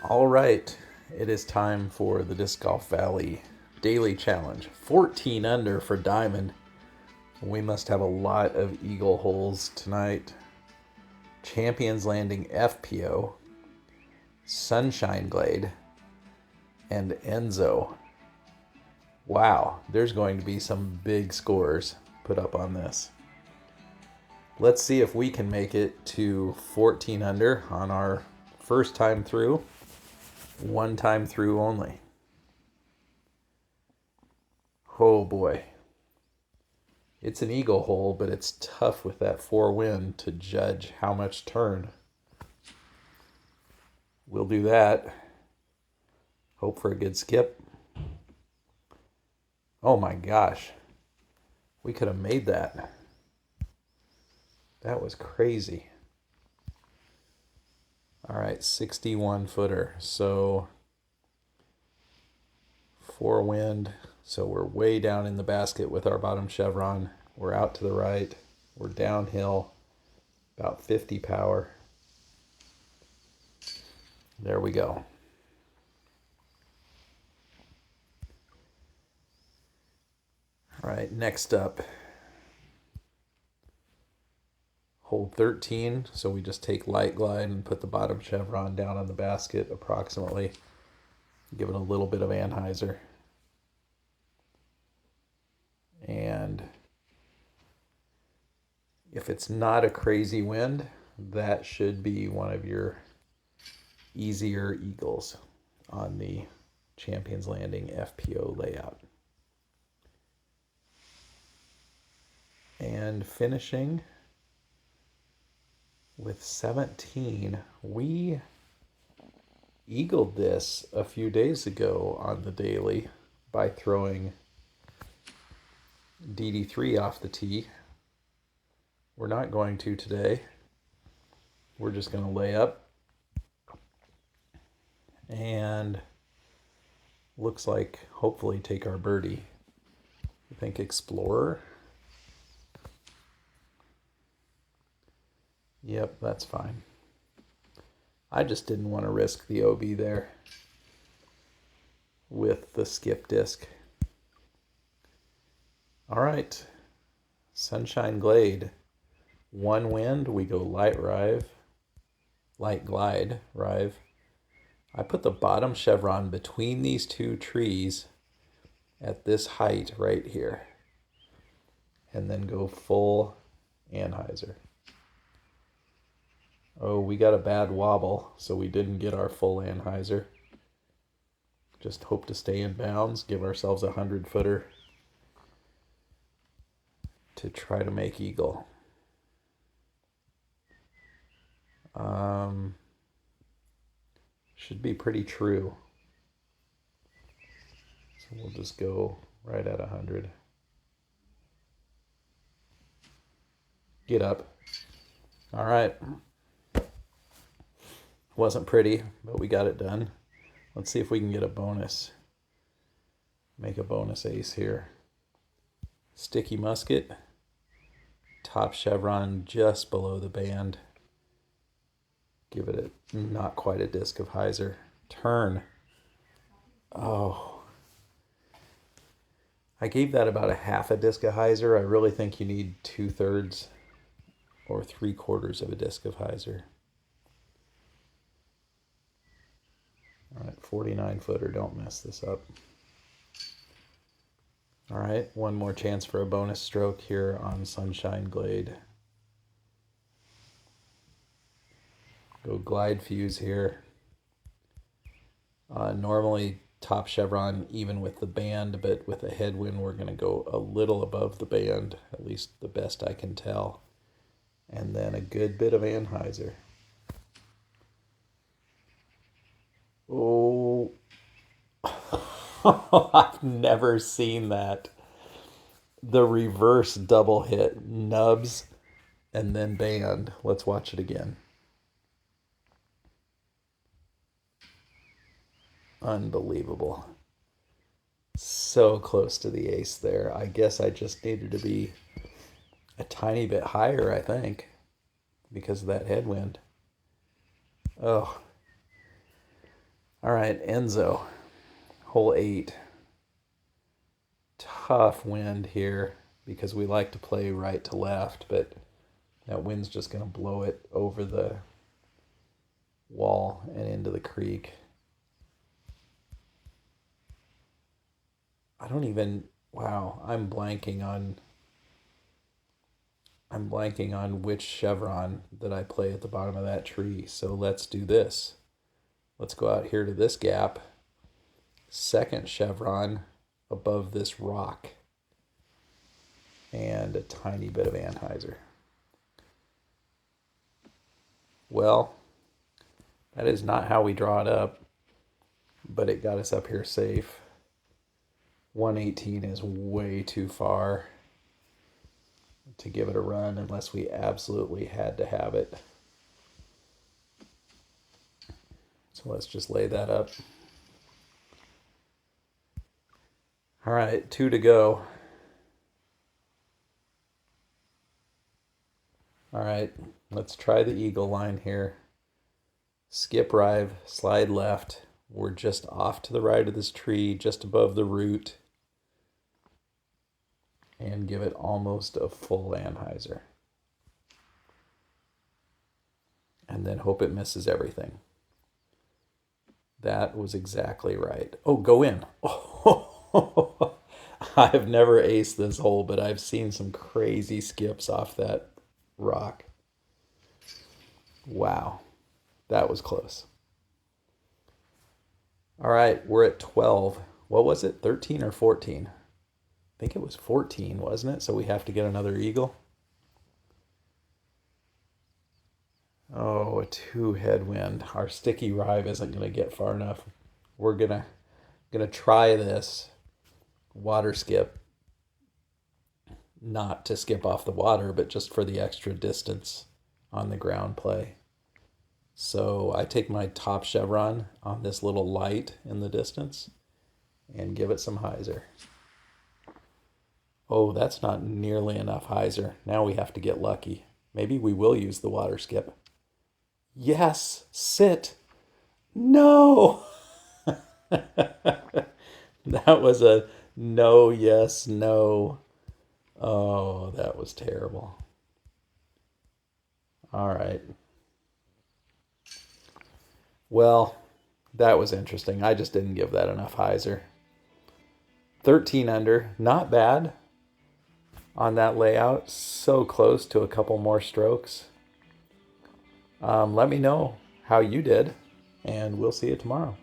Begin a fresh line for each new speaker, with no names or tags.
All right, it is time for the Disc Golf Valley Daily Challenge. 14 under for Diamond. We must have a lot of eagle holes tonight. Champions Landing FPO, Sunshine Glade, and Enzo. Wow, there's going to be some big scores put up on this. Let's see if we can make it to 14 under on our first time through. One time through only. Oh boy. It's an eagle hole, but it's tough with that 4 wind to judge how much turn. We'll do that. Hope for a good skip. Oh my gosh. We could have made that. That was crazy. All right, 61 footer. So 4 wind. So we're way down in the basket with our bottom chevron. We're out to the right. We're downhill. About 50 power. There we go. All right, next up. Hole 13, so we just take light glide and put the bottom chevron down on the basket approximately. Give it a little bit of anhyzer. And if it's not a crazy wind, that should be one of your easier eagles on the Champions Landing FPO layout. And finishing with 17, we eagled this a few days ago on the daily by throwing DD3 off the tee. We're not going to today. We're just going to lay up. And looks like hopefully take our birdie. I think Explorer. Yep, that's fine. I just didn't want to risk the OB there with the skip disc. All right, Sunshine Glade. 1 wind, we go light glide, rive. I put the bottom chevron between these two trees at this height right here. And then go full anhyzer. Oh, we got a bad wobble, so we didn't get our full anhyzer. Just hope to stay in bounds, give ourselves a 100-footer to try to make eagle. Should be pretty true. So we'll just go right at 100. Get up. All right. Wasn't pretty, but we got it done. Let's see if we can get a bonus. Make a bonus ace here. Sticky musket. Top chevron just below the band. Give it not quite a disc of hyzer. Turn. Oh. I gave that about a half a disc of hyzer. I really think you need 2/3 or 3/4 of a disc of hyzer. All right, 49-footer, don't mess this up. All right, one more chance for a bonus stroke here on Sunshine Glade. Go glide fuse here. Normally top chevron even with the band, but with a headwind we're going to go a little above the band, at least the best I can tell. And then a good bit of anhyzer. Oh, I've never seen that. The reverse double hit, nubs and then band. Let's watch it again. Unbelievable. So close to the ace there. I guess I just needed to be a tiny bit higher, I think, because of that headwind. Oh, All right, Enzo, hole 8. Tough wind here because we like to play right to left, but that wind's just going to blow it over the wall and into the creek. I don't even, wow, I'm blanking on which chevron that I play at the bottom of that tree. So let's do this. Let's go out here to this gap. Second chevron above this rock. And a tiny bit of anhyzer. Well, that is not how we draw it up, but it got us up here safe. 118 is way too far to give it a run unless we absolutely had to have it. So let's just lay that up. All right, 2 to go. All right, let's try the eagle line here. Skip rive, slide left. We're just off to the right of this tree, just above the root. And give it almost a full anhyzer. And then hope it misses everything. That was exactly right. Oh, go in. Oh, I've never aced this hole, but I've seen some crazy skips off that rock. Wow, that was close. All right, we're at 12. What was it, 13 or 14? I think it was 14, wasn't it? So we have to get another eagle. Oh, a 2 headwind. Our sticky rive isn't going to get far enough. We're gonna try this water skip, not to skip off the water, but just for the extra distance on the ground play. So I take my top chevron on this little light in the distance and give it some hyzer. Oh, that's not nearly enough hyzer. Now we have to get lucky. Maybe we will use the water skip. Yes, sit. No. That was a no, yes, no. Oh, that was terrible. All right. Well, that was interesting. I just didn't give that enough hyzer. 13 under, not bad on that layout. So close to a couple more strokes. Let me know how you did, and we'll see you tomorrow.